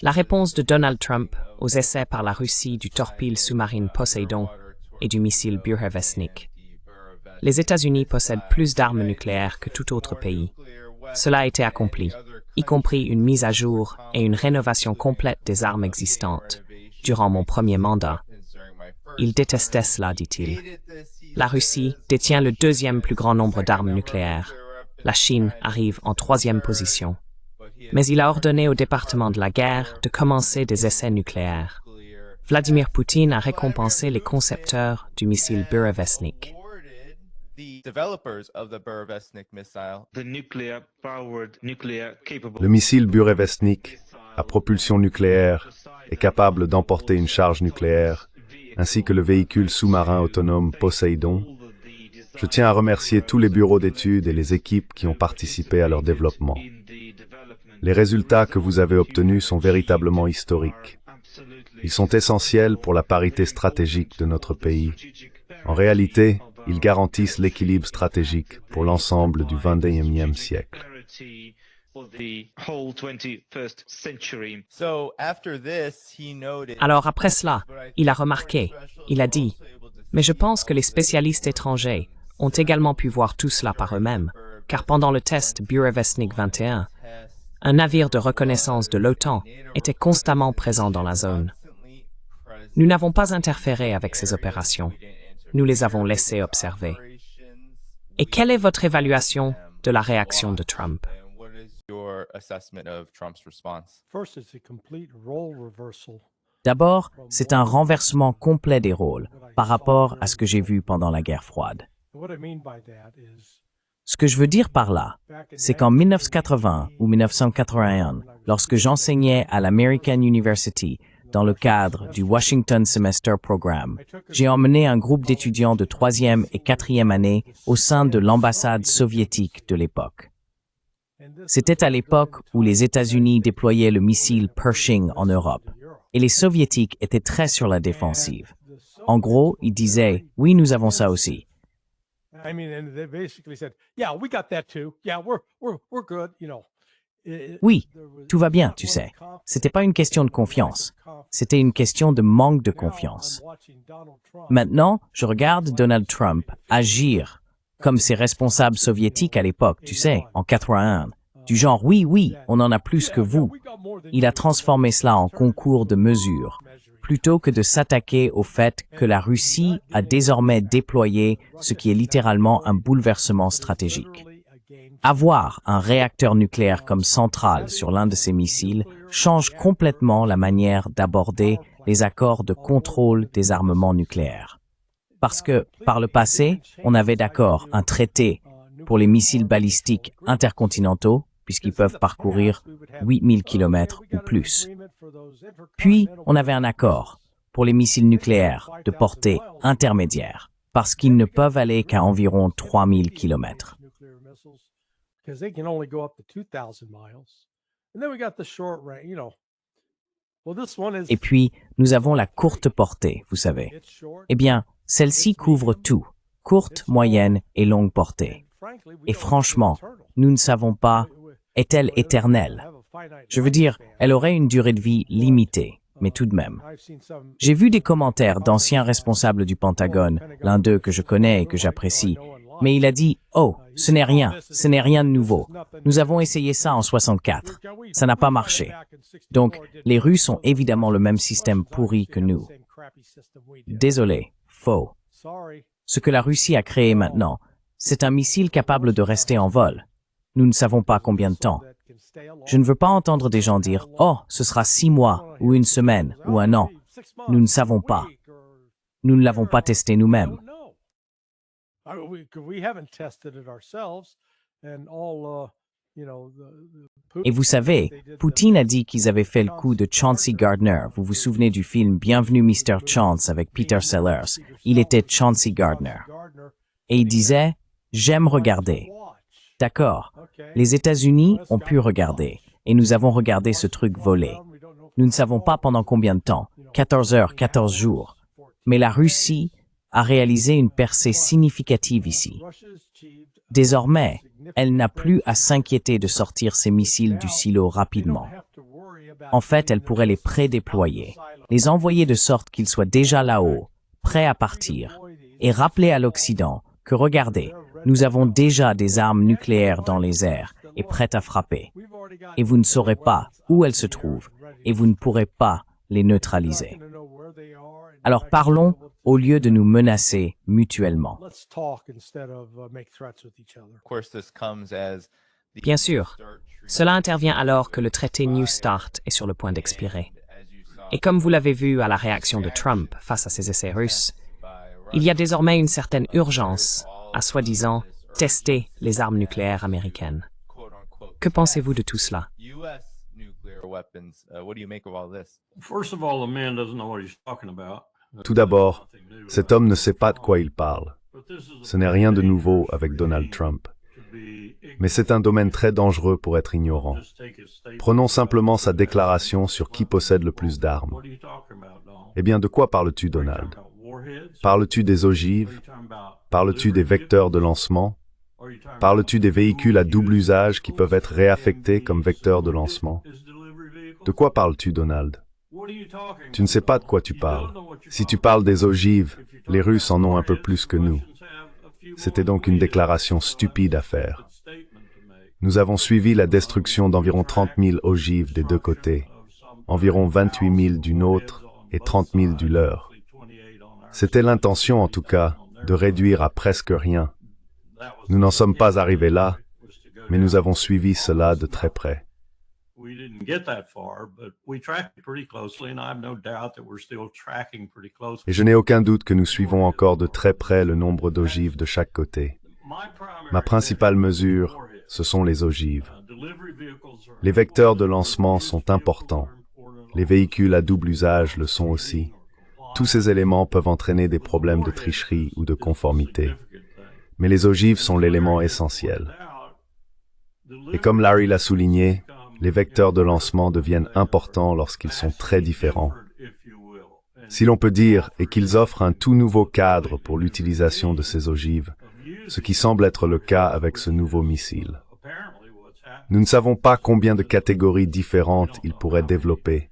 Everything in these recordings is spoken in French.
La réponse de Donald Trump aux essais par la Russie du torpille sous-marine Poseidon et du missile Burevestnik. Les États-Unis possèdent plus d'armes nucléaires que tout autre pays. Cela a été accompli, y compris une mise à jour et une rénovation complète des armes existantes, durant mon premier mandat. Il détestait cela, dit-il. La Russie détient le deuxième plus grand nombre d'armes nucléaires. La Chine arrive en troisième position. Mais il a ordonné au département de la guerre de commencer des essais nucléaires. Vladimir Poutine a récompensé les concepteurs du missile Burevestnik. Le missile Burevestnik, à propulsion nucléaire, est capable d'emporter une charge nucléaire, ainsi que le véhicule sous-marin autonome Poseidon. Je tiens à remercier tous les bureaux d'études et les équipes qui ont participé à leur développement. Les résultats que vous avez obtenus sont véritablement historiques. Ils sont essentiels pour la parité stratégique de notre pays. En réalité, ils garantissent l'équilibre stratégique pour l'ensemble du XXIe siècle. Alors après cela, il a remarqué, il a dit, « Mais je pense que les spécialistes étrangers ont également pu voir tout cela par eux-mêmes, car pendant le test Burevestnik 21, un navire de reconnaissance de l'OTAN était constamment présent dans la zone. Nous n'avons pas interféré avec ces opérations. Nous les avons laissés observer. » Et quelle est votre évaluation de la réaction de Trump? D'abord, c'est un renversement complet des rôles par rapport à ce que j'ai vu pendant la guerre froide. Ce que je veux dire par là, c'est qu'en 1980 ou 1981, lorsque j'enseignais à l'American University dans le cadre du Washington Semester Program, j'ai emmené un groupe d'étudiants de 3e et 4e année au sein de l'ambassade soviétique de l'époque. C'était à l'époque où les États-Unis déployaient le missile Pershing en Europe, et les Soviétiques étaient très sur la défensive. En gros, ils disaient « Oui, nous avons ça aussi ». Oui, tout va bien, tu sais. C'était pas une question de confiance. C'était une question de manque de confiance. Maintenant, je regarde Donald Trump agir comme ses responsables soviétiques à l'époque, tu sais, en 81. Du genre, oui, oui, on en a plus que vous. Il a transformé cela en concours de mesures, plutôt que de s'attaquer au fait que la Russie a désormais déployé ce qui est littéralement un bouleversement stratégique. Avoir un réacteur nucléaire comme centrale sur l'un de ces missiles change complètement la manière d'aborder les accords de contrôle des armements nucléaires. Parce que, par le passé, on avait d'accord un traité pour les missiles balistiques intercontinentaux, puisqu'ils peuvent parcourir 8000 km ou plus. Puis, on avait un accord pour les missiles nucléaires de portée intermédiaire, parce qu'ils ne peuvent aller qu'à environ 3000 km. Et puis, nous avons la courte portée, vous savez. Eh bien, celle-ci couvre tout, courte, moyenne et longue portée. Et franchement, nous ne savons pas, est-elle éternelle? Je veux dire, elle aurait une durée de vie limitée, mais tout de même. J'ai vu des commentaires d'anciens responsables du Pentagone, l'un d'eux que je connais et que j'apprécie, mais il a dit « Oh, ce n'est rien de nouveau. Nous avons essayé ça en 64. Ça n'a pas marché. » Donc, les Russes ont évidemment le même système pourri que nous. Désolé, faux. Ce que la Russie a créé maintenant, c'est un missile capable de rester en vol. Nous ne savons pas combien de temps. Je ne veux pas entendre des gens dire « Oh, ce sera 6 mois, ou 1 semaine, ou 1 an. » Nous ne savons pas. Nous ne l'avons pas testé nous-mêmes. Et vous savez, Poutine a dit qu'ils avaient fait le coup de Chauncey Gardner. Vous vous souvenez du film Bienvenue Mr. Chance avec Peter Sellers. Il était Chauncey Gardner. Et il disait « J'aime regarder. » D'accord, les États-Unis ont pu regarder, et nous avons regardé ce truc voler. Nous ne savons pas pendant combien de temps, 14 heures, 14 jours. Mais la Russie a réalisé une percée significative ici. Désormais, elle n'a plus à s'inquiéter de sortir ses missiles du silo rapidement. En fait, elle pourrait les prédéployer, les envoyer de sorte qu'ils soient déjà là-haut, prêts à partir, et rappeler à l'Occident que regardez, nous avons déjà des armes nucléaires dans les airs et prêtes à frapper. Et vous ne saurez pas où elles se trouvent, et vous ne pourrez pas les neutraliser. Alors parlons au lieu de nous menacer mutuellement. Bien sûr, cela intervient alors que le traité New START est sur le point d'expirer. Et comme vous l'avez vu à la réaction de Trump face à ces essais russes, il y a désormais une certaine urgence à soi-disant tester les armes nucléaires américaines. Que pensez-vous de tout cela? Tout d'abord, cet homme ne sait pas de quoi il parle. Ce n'est rien de nouveau avec Donald Trump. Mais c'est un domaine très dangereux pour être ignorant. Prenons simplement sa déclaration sur qui possède le plus d'armes. Eh bien, de quoi parles-tu, Donald? Parles-tu des ogives? Parles-tu des vecteurs de lancement? Parles-tu des véhicules à double usage qui peuvent être réaffectés comme vecteurs de lancement? De quoi parles-tu, Donald? Tu ne sais pas de quoi tu parles. Si tu parles des ogives, les Russes en ont un peu plus que nous. C'était donc une déclaration stupide à faire. Nous avons suivi la destruction d'environ 30 000 ogives des deux côtés, environ 28 000 du nôtre et 30 000 du leur. C'était l'intention, en tout cas, de réduire à presque rien. Nous n'en sommes pas arrivés là, mais nous avons suivi cela de très près. Et je n'ai aucun doute que nous suivons encore de très près le nombre d'ogives de chaque côté. Ma principale mesure, ce sont les ogives. Les vecteurs de lancement sont importants. Les véhicules à double usage le sont aussi. Tous ces éléments peuvent entraîner des problèmes de tricherie ou de conformité. Mais les ogives sont l'élément essentiel. Et comme Larry l'a souligné, les vecteurs de lancement deviennent importants lorsqu'ils sont très différents. Si l'on peut dire, et qu'ils offrent un tout nouveau cadre pour l'utilisation de ces ogives, ce qui semble être le cas avec ce nouveau missile. Nous ne savons pas combien de catégories différentes ils pourraient développer,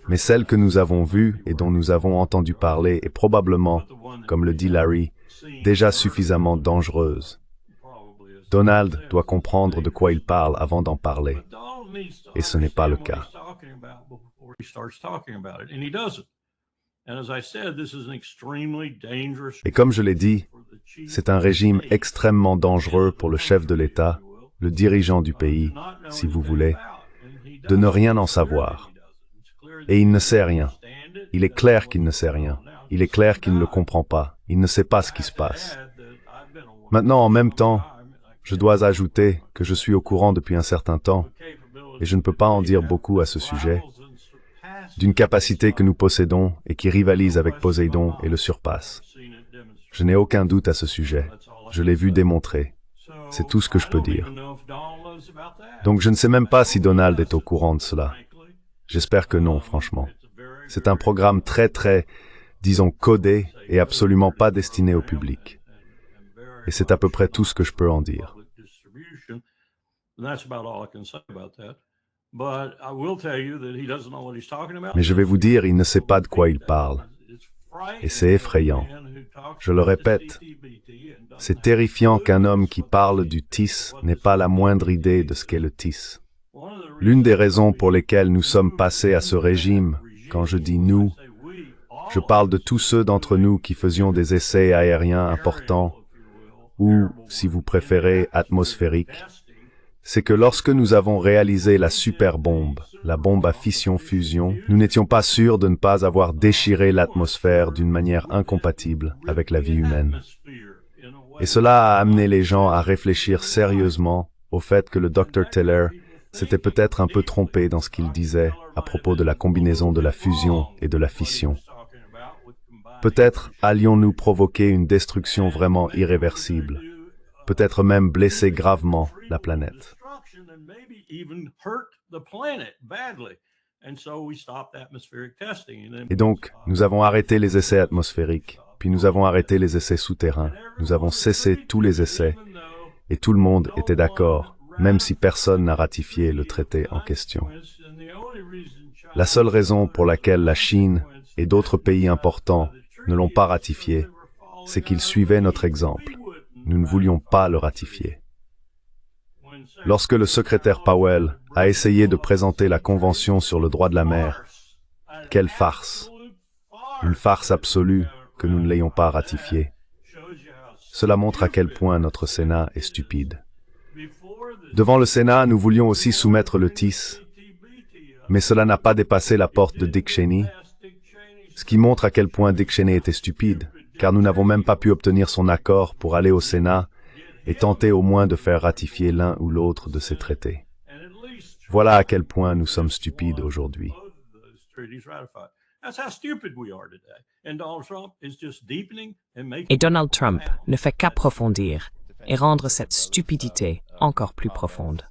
mais celle que nous avons vue et dont nous avons entendu parler est probablement, comme le dit Larry, déjà suffisamment dangereuse. Donald doit comprendre de quoi il parle avant d'en parler. Et ce n'est pas le cas. Et comme je l'ai dit, c'est un régime extrêmement dangereux pour le chef de l'État, le dirigeant du pays, si vous voulez, de ne rien en savoir. Et il ne sait rien. Il est clair qu'il ne sait rien. Il est clair qu'il ne le comprend pas. Il ne sait pas ce qui se passe. Maintenant, en même temps, je dois ajouter que je suis au courant depuis un certain temps, et je ne peux pas en dire beaucoup à ce sujet, d'une capacité que nous possédons et qui rivalise avec Poséidon et le surpasse. Je n'ai aucun doute à ce sujet. Je l'ai vu démontrer. C'est tout ce que je peux dire. Donc je ne sais même pas si Donald est au courant de cela. J'espère que non, franchement. C'est un programme très, disons, codé et absolument pas destiné au public. Et c'est à peu près tout ce que je peux en dire. Mais je vais vous dire, il ne sait pas de quoi il parle. Et c'est effrayant. Je le répète, c'est terrifiant qu'un homme qui parle du TIS n'ait pas la moindre idée de ce qu'est le TIS. L'une des raisons pour lesquelles nous sommes passés à ce régime, quand je dis « nous », je parle de tous ceux d'entre nous qui faisions des essais aériens importants, ou, si vous préférez, atmosphériques, c'est que lorsque nous avons réalisé la superbombe, la bombe à fission-fusion, nous n'étions pas sûrs de ne pas avoir déchiré l'atmosphère d'une manière incompatible avec la vie humaine. Et cela a amené les gens à réfléchir sérieusement au fait que le Dr. Teller s'était peut-être un peu trompé dans ce qu'il disait à propos de la combinaison de la fusion et de la fission. Peut-être allions-nous provoquer une destruction vraiment irréversible, peut-être même blesser gravement la planète. Et donc, nous avons arrêté les essais atmosphériques, puis nous avons arrêté les essais souterrains. Nous avons cessé tous les essais, et tout le monde était d'accord, même si personne n'a ratifié le traité en question. La seule raison pour laquelle la Chine et d'autres pays importants ne l'ont pas ratifié, c'est qu'ils suivaient notre exemple. Nous ne voulions pas le ratifier. Lorsque le secrétaire Powell a essayé de présenter la Convention sur le droit de la mer, quelle farce! Une farce absolue que nous ne l'ayons pas ratifiée. Cela montre à quel point notre Sénat est stupide. Devant le Sénat, nous voulions aussi soumettre le TIS, mais cela n'a pas dépassé la porte de Dick Cheney, ce qui montre à quel point Dick Cheney était stupide, car nous n'avons même pas pu obtenir son accord pour aller au Sénat et tenter au moins de faire ratifier l'un ou l'autre de ces traités. Voilà à quel point nous sommes stupides aujourd'hui. Et Donald Trump ne fait qu'approfondir et rendre cette stupidité encore plus profonde.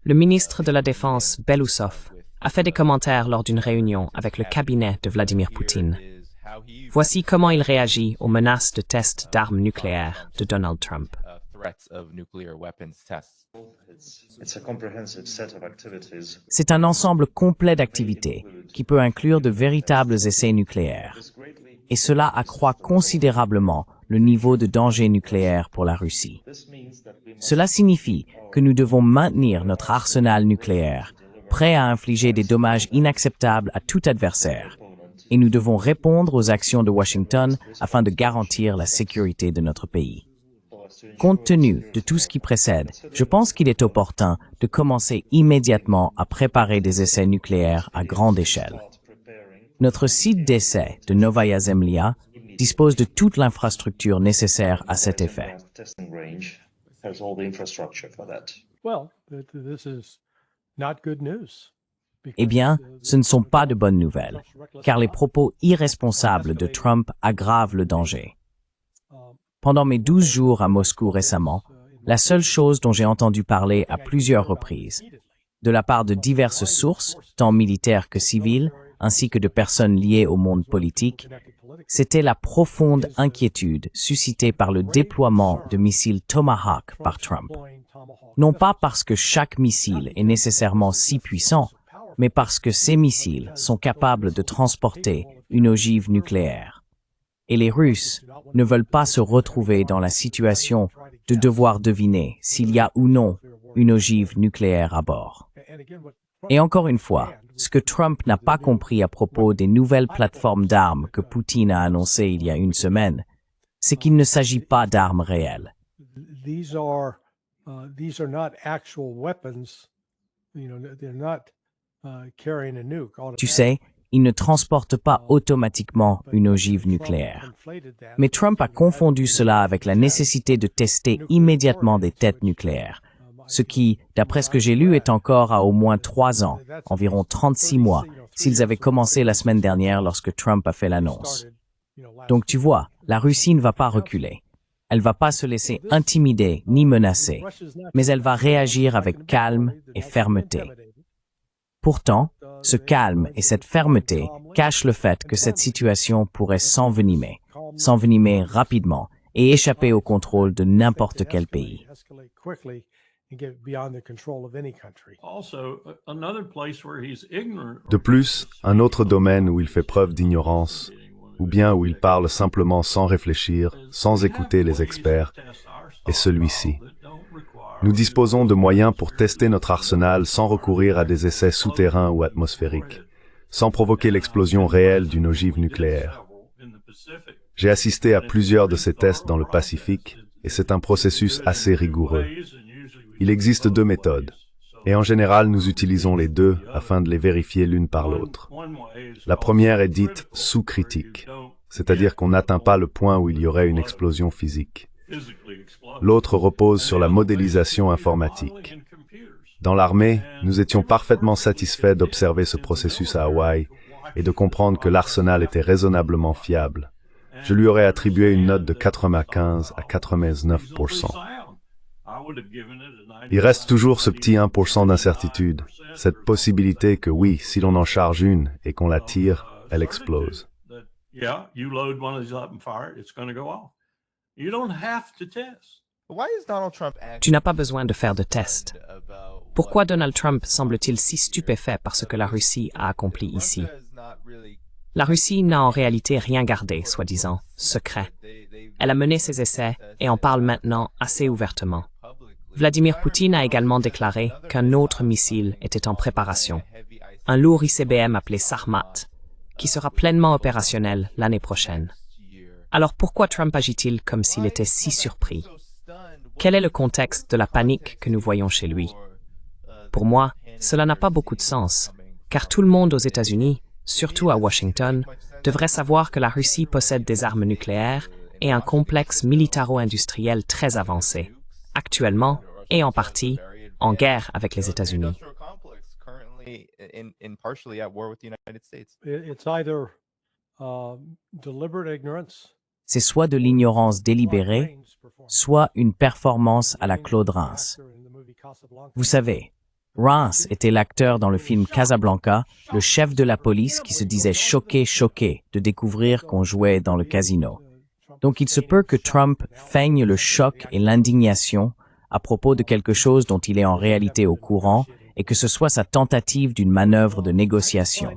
Le ministre de la Défense, Belousov, a fait des commentaires lors d'une réunion avec le cabinet de Vladimir Poutine. Voici comment il réagit aux menaces de tests d'armes nucléaires de Donald Trump. C'est un ensemble complet d'activités qui peut inclure de véritables essais nucléaires. Et cela accroît considérablement le niveau de danger nucléaire pour la Russie. Cela signifie que nous devons maintenir notre arsenal nucléaire, prêt à infliger des dommages inacceptables à tout adversaire, et nous devons répondre aux actions de Washington afin de garantir la sécurité de notre pays. Compte tenu de tout ce qui précède, je pense qu'il est opportun de commencer immédiatement à préparer des essais nucléaires à grande échelle. Notre site d'essai de Novaya Zemlya dispose de toute l'infrastructure nécessaire à cet effet. Eh bien, ce ne sont pas de bonnes nouvelles, car les propos irresponsables de Trump aggravent le danger. Pendant mes 12 jours à Moscou récemment, la seule chose dont j'ai entendu parler à plusieurs reprises, de la part de diverses sources, tant militaires que civiles, ainsi que de personnes liées au monde politique, c'était la profonde inquiétude suscitée par le déploiement de missiles Tomahawk par Trump. Non pas parce que chaque missile est nécessairement si puissant, mais parce que ces missiles sont capables de transporter une ogive nucléaire. Et les Russes ne veulent pas se retrouver dans la situation de devoir deviner s'il y a ou non une ogive nucléaire à bord. Et encore une fois, ce que Trump n'a pas compris à propos des nouvelles plateformes d'armes que Poutine a annoncées il y a une semaine, c'est qu'il ne s'agit pas d'armes réelles. Tu sais, ils ne transportent pas automatiquement une ogive nucléaire. Mais Trump a confondu cela avec la nécessité de tester immédiatement des têtes nucléaires, ce qui, d'après ce que j'ai lu, est encore à au moins 3 ans, environ 36 mois, s'ils avaient commencé la semaine dernière lorsque Trump a fait l'annonce. Donc tu vois, la Russie ne va pas reculer. Elle ne va pas se laisser intimider ni menacer, mais elle va réagir avec calme et fermeté. Pourtant, ce calme et cette fermeté cachent le fait que cette situation pourrait s'envenimer rapidement et échapper au contrôle de n'importe quel pays. De plus, un autre domaine où il fait preuve d'ignorance, ou bien où il parle simplement sans réfléchir, sans écouter les experts, est celui-ci. Nous disposons de moyens pour tester notre arsenal sans recourir à des essais souterrains ou atmosphériques, sans provoquer l'explosion réelle d'une ogive nucléaire. J'ai assisté à plusieurs de ces tests dans le Pacifique, et c'est un processus assez rigoureux. Il existe 2 méthodes, et en général nous utilisons les 2 afin de les vérifier l'une par l'autre. La première est dite sous-critique, c'est-à-dire qu'on n'atteint pas le point où il y aurait une explosion physique. L'autre repose sur la modélisation informatique. Dans l'armée, nous étions parfaitement satisfaits d'observer ce processus à Hawaï et de comprendre que l'arsenal était raisonnablement fiable. Je lui aurais attribué une note de 95 à 99%. Il reste toujours ce petit 1% d'incertitude, cette possibilité que oui, si l'on en charge une et qu'on la tire, elle explose. Yeah, you load one of these up and fire it, it's going to go off. You don't have to test. Tu n'as pas besoin de faire de tests. Pourquoi Donald Trump semble-t-il si stupéfait par ce que la Russie a accompli ici? La Russie n'a en réalité rien gardé, soi-disant, secret. Elle a mené ses essais et en parle maintenant assez ouvertement. Vladimir Poutine a également déclaré qu'un autre missile était en préparation, un lourd ICBM appelé Sarmat, qui sera pleinement opérationnel l'année prochaine. Alors pourquoi Trump agit-il comme s'il était si surpris? Quel est le contexte de la panique que nous voyons chez lui? Pour moi, cela n'a pas beaucoup de sens, car tout le monde aux États-Unis, surtout à Washington, devrait savoir que la Russie possède des armes nucléaires et un complexe militaro-industriel très avancé, actuellement et en partie en guerre avec les États-Unis. C'est soit de l'ignorance délibérée, soit une performance à la Claude Rains. Vous savez, Rains était l'acteur dans le film Casablanca, le chef de la police qui se disait choqué de découvrir qu'on jouait dans le casino. Donc il se peut que Trump feigne le choc et l'indignation à propos de quelque chose dont il est en réalité au courant et que ce soit sa tentative d'une manœuvre de négociation.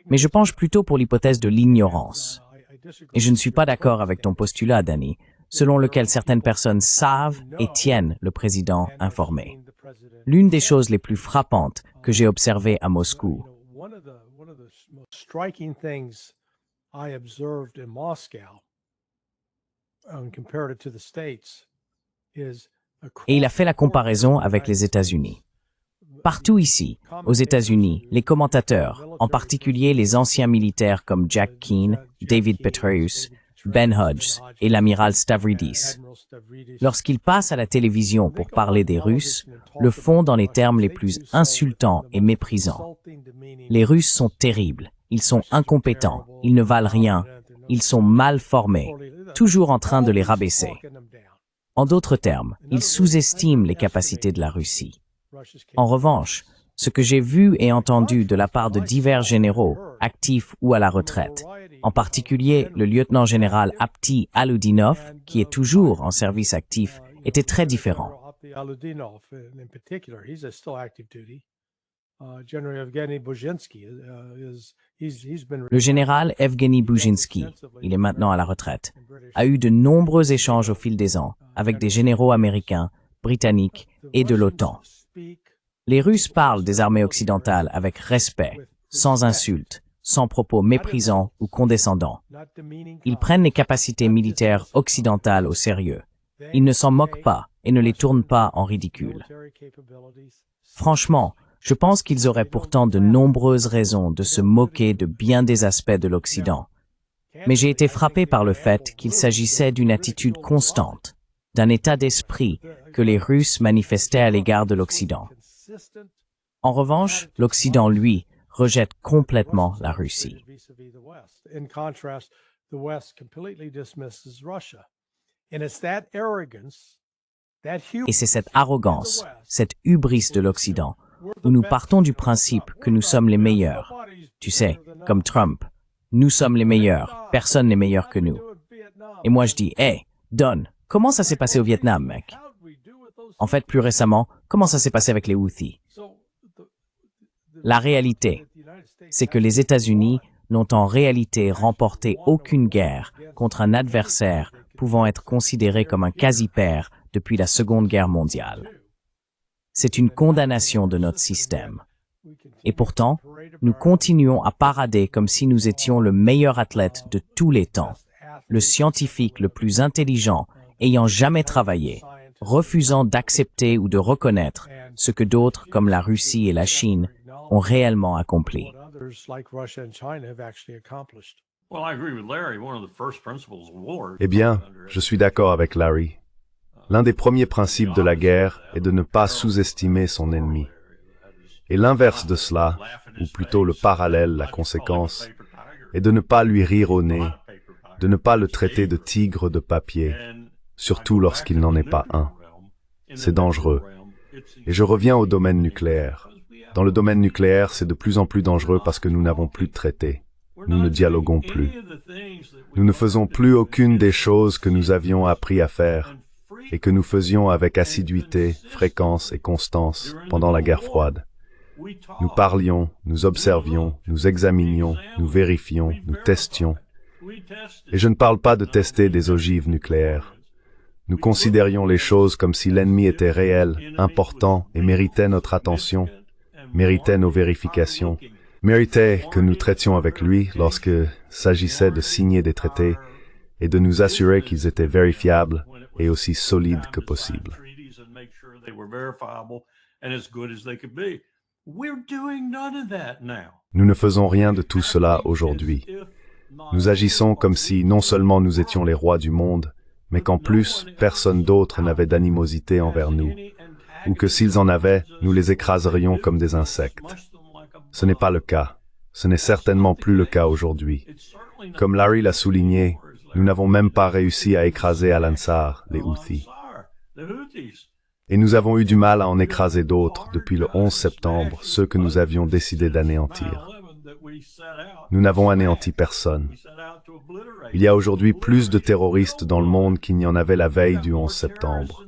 Mais je penche plutôt pour l'hypothèse de l'ignorance. Et je ne suis pas d'accord avec ton postulat, Danny, selon lequel certaines personnes savent et tiennent le président informé. L'une des choses les plus frappantes que j'ai observées à Moscou, et il a fait la comparaison avec les États-Unis. Partout ici, aux États-Unis, les commentateurs, en particulier les anciens militaires comme Jack Keane, David Petraeus, Ben Hodges et l'amiral Stavridis, lorsqu'ils passent à la télévision pour parler des Russes, le font dans les termes les plus insultants et méprisants. Les Russes sont terribles, ils sont incompétents, ils ne valent rien, ils sont mal formés, toujours en train de les rabaisser. En d'autres termes, ils sous-estiment les capacités de la Russie. En revanche, ce que j'ai vu et entendu de la part de divers généraux, actifs ou à la retraite, en particulier le lieutenant-général Apti Aludinov, qui est toujours en service actif, était très différent. Le général Evgeny Bujinsky, il est maintenant à la retraite, a eu de nombreux échanges au fil des ans avec des généraux américains, britanniques et de l'OTAN. Les Russes parlent des armées occidentales avec respect, sans insultes, sans propos méprisants ou condescendants. Ils prennent les capacités militaires occidentales au sérieux. Ils ne s'en moquent pas et ne les tournent pas en ridicule. Franchement, je pense qu'ils auraient pourtant de nombreuses raisons de se moquer de bien des aspects de l'Occident. Mais j'ai été frappé par le fait qu'il s'agissait d'une attitude constante, d'un état d'esprit que les Russes manifestaient à l'égard de l'Occident. En revanche, l'Occident, lui, rejette complètement la Russie. Et c'est cette arrogance, cette hubris de l'Occident, où nous partons du principe que nous sommes les meilleurs. Tu sais, comme Trump, nous sommes les meilleurs, personne n'est meilleur que nous. Et moi je dis, hey, Don, comment ça s'est passé au Vietnam, mec? En fait, plus récemment, comment ça s'est passé avec les Houthis? La réalité, c'est que les États-Unis n'ont en réalité remporté aucune guerre contre un adversaire pouvant être considéré comme un quasi-père depuis la Seconde Guerre mondiale. C'est une condamnation de notre système. Et pourtant, nous continuons à parader comme si nous étions le meilleur athlète de tous les temps, le scientifique le plus intelligent ayant jamais travaillé, refusant d'accepter ou de reconnaître ce que d'autres comme la Russie et la Chine ont réellement accompli. Eh bien, je suis d'accord avec Larry. L'un des premiers principes de la guerre est de ne pas sous-estimer son ennemi. Et l'inverse de cela, ou plutôt le parallèle, la conséquence, est de ne pas lui rire au nez, de ne pas le traiter de tigre de papier, surtout lorsqu'il n'en est pas un. C'est dangereux. Et je reviens au domaine nucléaire. Dans le domaine nucléaire, c'est de plus en plus dangereux parce que nous n'avons plus de traité. nous ne dialoguons plus. Nous ne faisons plus aucune des choses que nous avions appris à faire et que nous faisions avec assiduité, fréquence et constance pendant la guerre froide. Nous parlions, nous observions, nous examinions, nous vérifions, nous testions. Et je ne parle pas de tester des ogives nucléaires. Nous considérions les choses comme si l'ennemi était réel, important et méritait notre attention, méritait nos vérifications, méritait que nous traitions avec lui lorsque s'agissait de signer des traités et de nous assurer qu'ils étaient vérifiables et aussi solides que possible. Nous ne faisons rien de tout cela aujourd'hui. Nous agissons comme si non seulement nous étions les rois du monde, mais qu'en plus, personne d'autre n'avait d'animosité envers nous, ou que s'ils en avaient, nous les écraserions comme des insectes. Ce n'est pas le cas. Ce n'est certainement plus le cas aujourd'hui. Comme Larry l'a souligné, nous n'avons même pas réussi à écraser Al-Ansar, les Houthis. Et nous avons eu du mal à en écraser d'autres depuis le 11 septembre, ceux que nous avions décidé d'anéantir. Nous n'avons anéanti personne. Il y a aujourd'hui plus de terroristes dans le monde qu'il n'y en avait la veille du 11 septembre.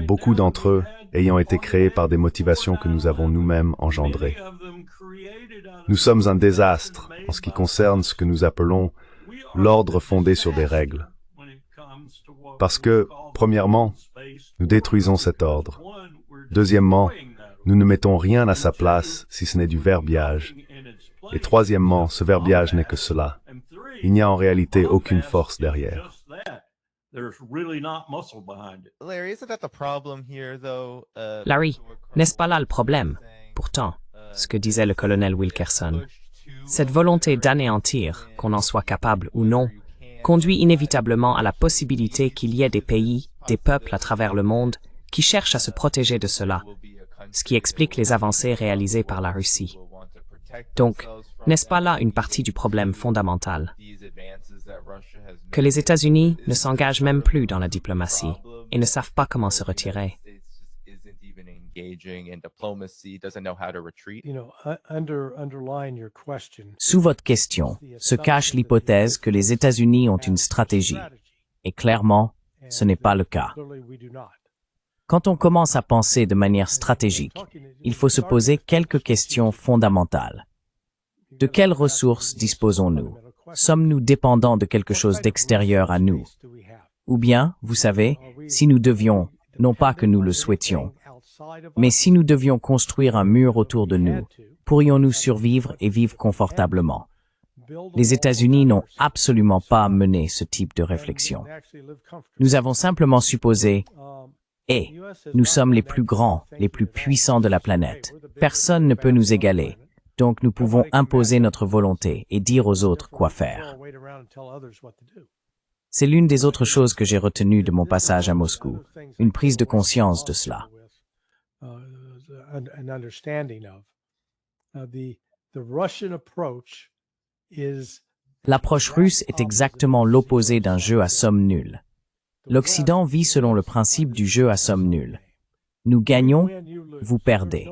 Beaucoup d'entre eux ayant été créés par des motivations que nous avons nous-mêmes engendrées. Nous sommes un désastre en ce qui concerne ce que nous appelons l'ordre fondé sur des règles. Parce que, premièrement, nous détruisons cet ordre. Deuxièmement, nous ne mettons rien à sa place si ce n'est du verbiage. Et troisièmement, ce verbiage n'est que cela. Il n'y a en réalité aucune force derrière. Larry, n'est-ce pas là le problème? Pourtant, ce que disait le colonel Wilkerson, cette volonté d'anéantir, qu'on en soit capable ou non, conduit inévitablement à la possibilité qu'il y ait des pays, des peuples à travers le monde qui cherchent à se protéger de cela, ce qui explique les avancées réalisées par la Russie. Donc, n'est-ce pas là une partie du problème fondamental? Que les États-Unis ne s'engagent même plus dans la diplomatie et ne savent pas comment se retirer. Sous votre question se cache l'hypothèse que les États-Unis ont une stratégie. Et clairement, ce n'est pas le cas. Quand on commence à penser de manière stratégique, il faut se poser quelques questions fondamentales. De quelles ressources disposons-nous? Sommes-nous dépendants de quelque chose d'extérieur à nous? Ou bien, vous savez, si nous devions, non pas que nous le souhaitions, mais si nous devions construire un mur autour de nous, pourrions-nous survivre et vivre confortablement? Les États-Unis n'ont absolument pas mené ce type de réflexion. Nous avons simplement supposé et nous sommes les plus grands, les plus puissants de la planète. Personne ne peut nous égaler. Donc nous pouvons imposer notre volonté et dire aux autres quoi faire. C'est l'une des autres choses que j'ai retenues de mon passage à Moscou, une prise de conscience de cela. L'approche russe est exactement l'opposé d'un jeu à somme nulle. L'Occident vit selon le principe du jeu à somme nulle. Nous gagnons, vous perdez.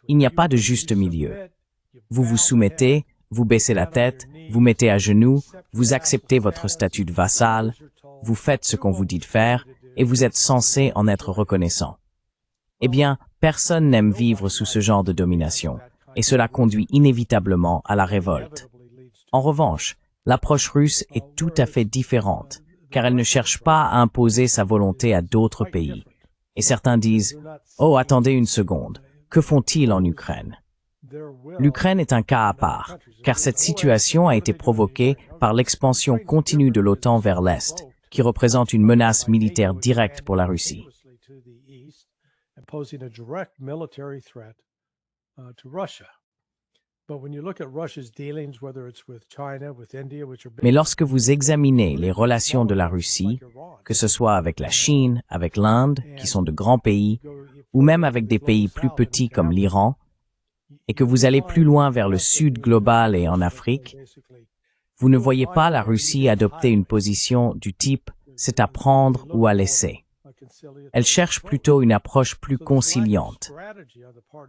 Il n'y a pas de juste milieu. Vous vous soumettez, vous baissez la tête, vous mettez à genoux, vous acceptez votre statut de vassal, vous faites ce qu'on vous dit de faire, et vous êtes censé en être reconnaissant. Eh bien, personne n'aime vivre sous ce genre de domination, et cela conduit inévitablement à la révolte. En revanche, l'approche russe est tout à fait différente, car elle ne cherche pas à imposer sa volonté à d'autres pays. Et certains disent « Oh, attendez une seconde, que font-ils en Ukraine ?» L'Ukraine est un cas à part, car cette situation a été provoquée par l'expansion continue de l'OTAN vers l'Est, qui représente une menace militaire directe pour la Russie. Mais lorsque vous examinez les relations de la Russie, que ce soit avec la Chine, avec l'Inde, qui sont de grands pays, ou même avec des pays plus petits comme l'Iran, et que vous allez plus loin vers le sud global et en Afrique, vous ne voyez pas la Russie adopter une position du type « c'est à prendre ou à laisser ». Elle cherche plutôt une approche plus conciliante.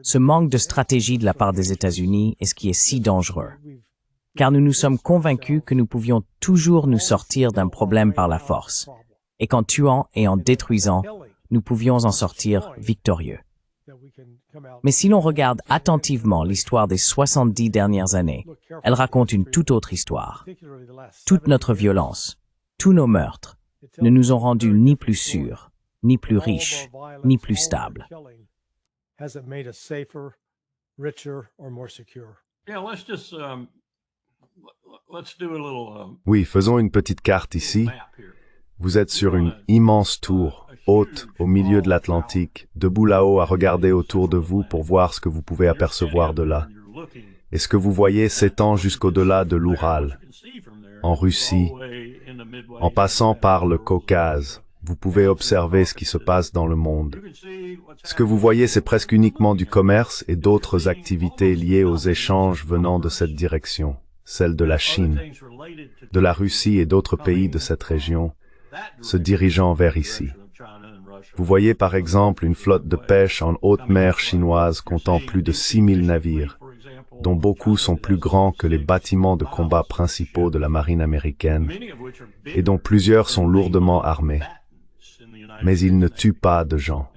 Ce manque de stratégie de la part des États-Unis est ce qui est si dangereux. car nous nous sommes convaincus que nous pouvions toujours nous sortir d'un problème par la force, et qu'en tuant et en détruisant, nous pouvions en sortir victorieux. Mais si l'on regarde attentivement l'histoire des 70 dernières années, elle raconte une toute autre histoire. Toute notre violence, tous nos meurtres, ne nous ont rendus ni plus sûrs, ni plus riches, ni plus stables. Oui, faisons une petite carte ici. Vous êtes sur une immense tour, haute, au milieu de l'Atlantique, debout là-haut à regarder autour de vous pour voir ce que vous pouvez apercevoir de là. Et ce que vous voyez s'étend jusqu'au-delà de l'Oural, en Russie, en passant par le Caucase. Vous pouvez observer ce qui se passe dans le monde. Ce que vous voyez, c'est presque uniquement du commerce et d'autres activités liées aux échanges venant de cette direction, celle de la Chine, de la Russie et d'autres pays de cette région, se dirigeant vers ici. Vous voyez par exemple une flotte de pêche en haute mer chinoise comptant plus de 6000 navires, dont beaucoup sont plus grands que les bâtiments de combat principaux de la marine américaine, et dont plusieurs sont lourdement armés. Mais ils ne tuent pas de gens.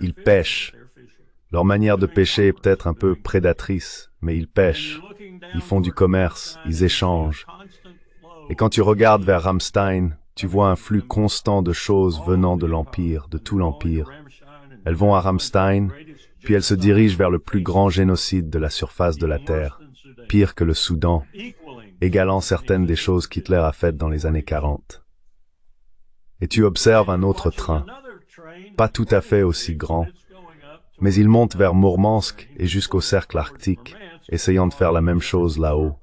Ils pêchent. Leur manière de pêcher est peut-être un peu prédatrice, mais ils pêchent, ils font du commerce, ils échangent. Et quand tu regardes vers Ramstein, tu vois un flux constant de choses venant de l'Empire, de tout l'Empire. Elles vont à Ramstein, puis elles se dirigent vers le plus grand génocide de la surface de la Terre, pire que le Soudan, égalant certaines des choses qu'Hitler a faites dans les années 40. Et tu observes un autre train, pas tout à fait aussi grand, mais il monte vers Mourmansk et jusqu'au cercle arctique, essayant de faire la même chose là-haut.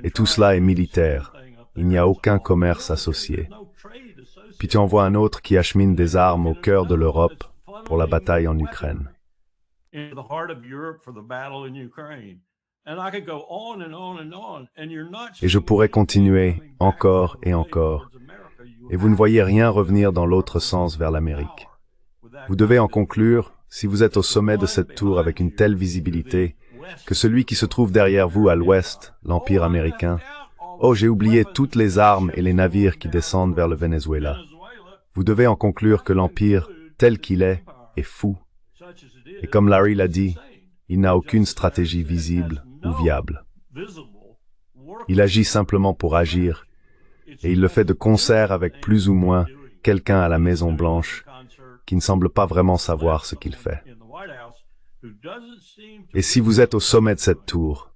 Et tout cela est militaire. Il n'y a aucun commerce associé. Puis tu en vois un autre qui achemine des armes au cœur de l'Europe pour la bataille en Ukraine. Et je pourrais continuer encore et encore. Et vous ne voyez rien revenir dans l'autre sens vers l'Amérique. Vous devez en conclure, si vous êtes au sommet de cette tour avec une telle visibilité, que celui qui se trouve derrière vous à l'ouest, l'Empire américain, oh, j'ai oublié toutes les armes et les navires qui descendent vers le Venezuela. Vous devez en conclure que l'Empire, tel qu'il est fou. Et comme Larry l'a dit, il n'a aucune stratégie visible ou viable. Il agit simplement pour agir, et il le fait de concert avec plus ou moins quelqu'un à la Maison-Blanche qui ne semble pas vraiment savoir ce qu'il fait. Et si vous êtes au sommet de cette tour,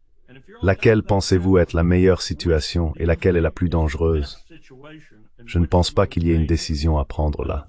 laquelle pensez-vous être la meilleure situation et laquelle est la plus dangereuse? Je ne pense pas qu'il y ait une décision à prendre là.